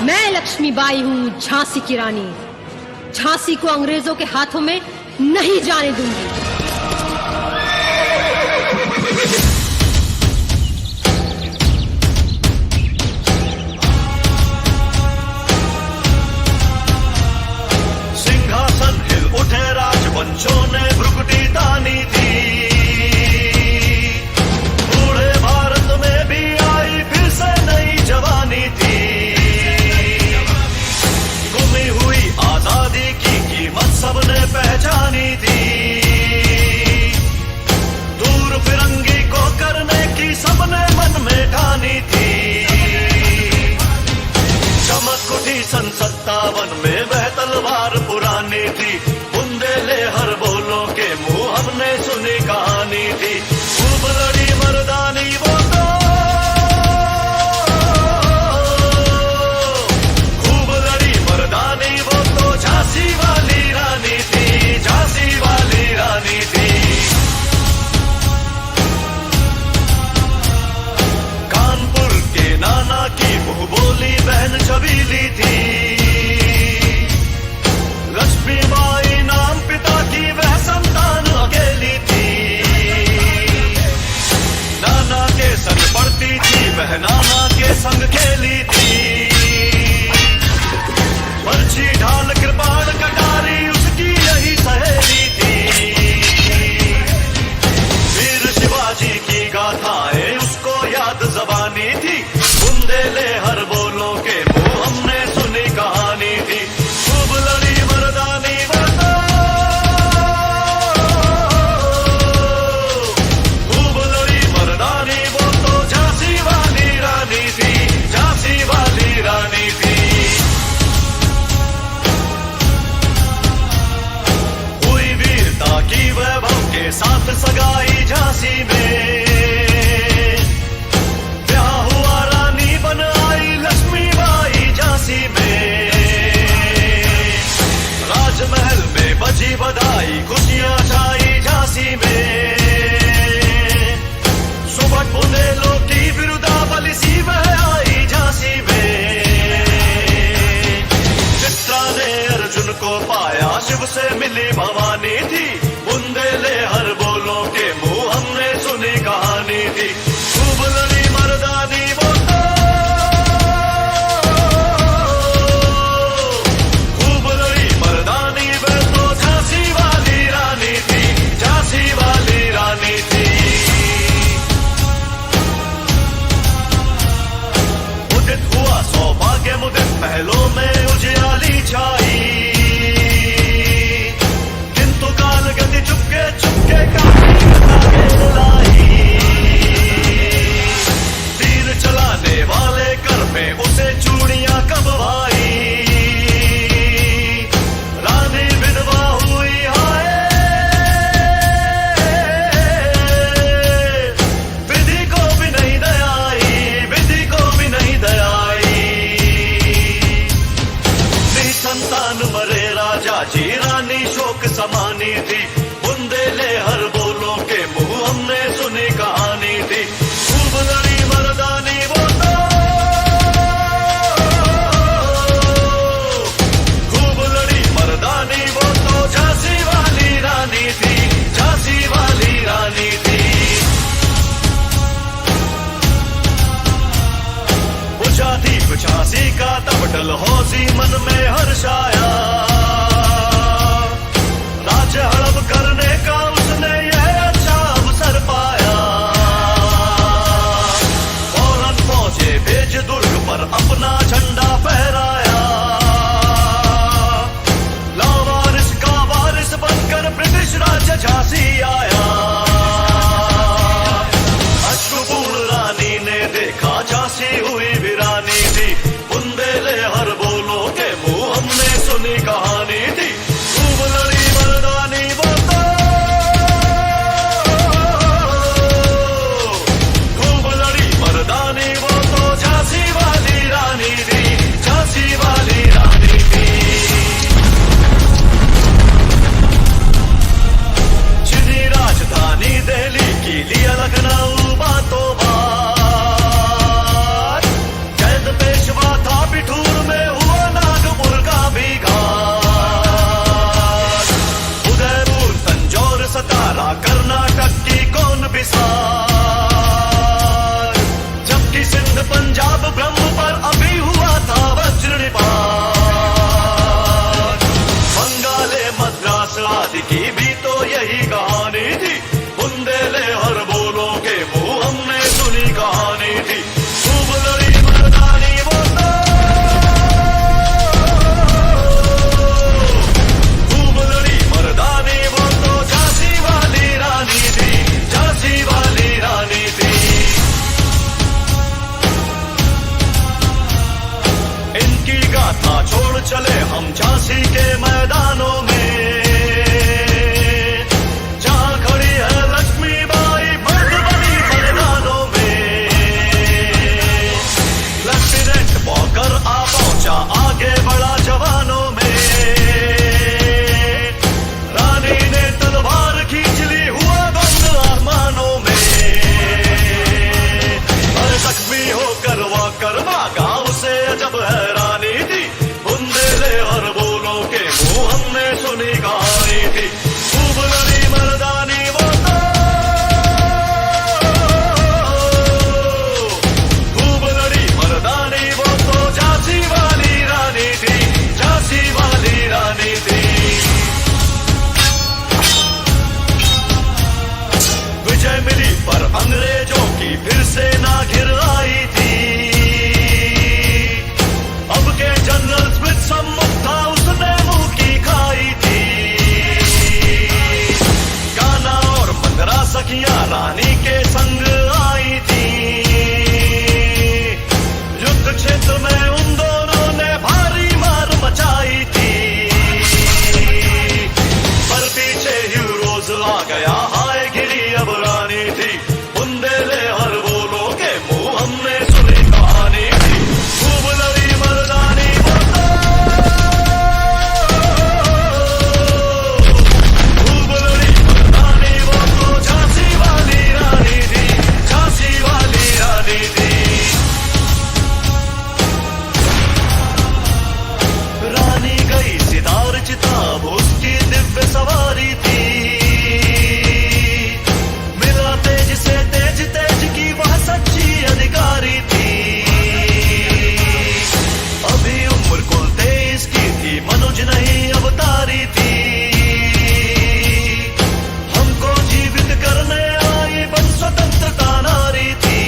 मैं लक्ष्मीबाई हूँ, झांसी की रानी। झांसी को अंग्रेजों के हाथों में नहीं जाने दूंगी। सिंहासन हिल उठे, राजवंशों ने भ्रुकुटी तानी थी। बूढ़े भारत में भी आई फिर से नई जवानी थी। गुमी हुई आजादी की कीमत सबने पहचानी थी। दूर फिरंगी को करने की सबने मन में ठानी थी। चमक उठी सन 57 में वह तलवार पुरानी थी। बुंदेले हर बोलों के मुंह हमने सुनी कहानी थी। खूब लड़ी मर्दानी वो तो, खूब लड़ी मर्दानी वो तो झांसी वाली रानी थी, झांसी वाली रानी थी। कानपुर के नाना की मुंह बोली बहन छबीली थी। लक्ष्मीबाई नाम पिता की वह संतान अकेली थी। नाना के संग पढ़ती थी वह, नाना के संग खेली थी। बर्छी ढाल कृपाण कटारी उसकी यही सहेली थी। वीर शिवाजी की गाथाएं उसको याद जबानी थी। बुंदेले हर बोलों के मुंह हमने सुनी कहानी थी। खूब लड़ी मर्दानी वो तो, खूब लड़ी मर्दानी वो तो झांसी वाली रानी थी, झांसी वाली रानी थी। हुई वीरता की वैभव के साथ सगाई झांसी में। ब्याह हुआ रानी बन आई लक्ष्मीबाई झांसी में। राजमहल में बजी बधाई, खुशियां छाई झांसी में। सुबह बुंदेलों की बिरुदावली सी वह आई झांसी में। चित्रा ने अर्जुन को पाया, शिव से मिली भवानी थी। बुंदेले हर बोलों के मुंह हमने सुनी कहानी थी। खूब लड़ी मर्दानी वो तो, खूब लड़ी मर्दानी वो तो झांसी वाली रानी थी, झांसी वाली रानी थी। उदित हुआ सौभाग्य मुदित, महलों में उजियाली छाई। किंतु काल गति चुपके चुपके काफी लाई। तीर चलाने वाले कर में उसे चूड़ियां कब भाई। रानी विधवा हुई हाय, विधि को भी नहीं दयाई, विधि को भी नहीं दयाई। संतान मरे राजा जी, रानी शोक समानी थी। बुंदेले हर बोलों के मुंह हमने सुनी कहानी थी। खूब लड़ी मर्दानी वो तो, खूब लड़ी मर्दानी वो तो झांसी वाली रानी थी, झांसी वाली रानी थी। बुझा दीप झांसी का तब डलहौसी मन में हर्षाया। राज्य हड़प करने का उसने यह अच्छा अवसर पाया। फौरन फौजे भेज दुर्ग पर अपना झंडा फहराया। लावारिस का वारिस बनकर ब्रिटिश राज्य झांसी आया। अश्रुपूर्ण रानी ने देखा झांसी हुई वीरानी थी। बुंदेले हर बोलों के मुंह हमने सुनी कहानी थी। खूब लड़ी मर्दानी वो तो, खूब लड़ी मर्दानी वो तो झांसी वाली रानी थी, सिंध पंजाब ब्रह्म पर अभी हुआ था वज्रपात। बंगाले मद्रास आदि की भी तो यही कहानी थी, बुंदेले हर बोलों के मुंह हमने सुनी कहानी थी। खूब लड़ी मर्दानी वो तो, खूब लड़ी मर्दानी वो तो झांसी वाली रानी थी, झांसी वाली रानी थी। इनकी गाथा छोड़ चले हम झांसी के मैदानों में, जहां खड़ी है लक्ष्मीबाई मर्द बनी मैदानों में। लेफ्टिनेंट वॉकर आ पहुंचा आगे बढ़ा जवानों में, रानी ने तलवार खींच ली हुआ बंद आसमानों में। हर जख्मी होकर वॉकर भागा उसे अजब हैरानी थी, बुंदेले हर बोलों के मुंह हमने सुनी कहानी थी। खूब लड़ी मर्दानी वो तो, खूब लड़ी मर्दानी वो तो झांसी वाली रानी थी, झांसी वाली रानी थी। विजय मिली पर अंग्रेजों की फिर सेना घिर आई थी। अब के जनरल स्मिथ सम्मुख था, उसने मुंह की खाई थी। कान्हा और मंगरा सखियां रानी के संग आई थी। युद्ध क्षेत्र में उन दोनों ने भारी मार मचाई थी, पर पीछे हीरोज आ गया हाय गिरी अब रानी थी। बुंदेले हर बोलों के मुंह हमने सुनी कहानी थी। खूब लड़ी मर्दानी वो तो, खूब लड़ी मर्दानी वो तो झांसी वाली रानी थी, झांसी वाली रानी थी। रानी गई सितार चिताब उसकी दिव्य सवारी थी। मिला तेज से तेज, तेज की वह सच्ची अधिकारी थी। अभी उम्र कुल 23 की थी, मनुज नहीं अवतारी थी। हमको जीवित करने आई बन स्वतंत्रता नारी थी।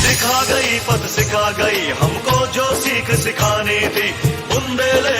सिखा गई पथ सिखा गई हमको जो सीख सिखानी थी, बुंदेले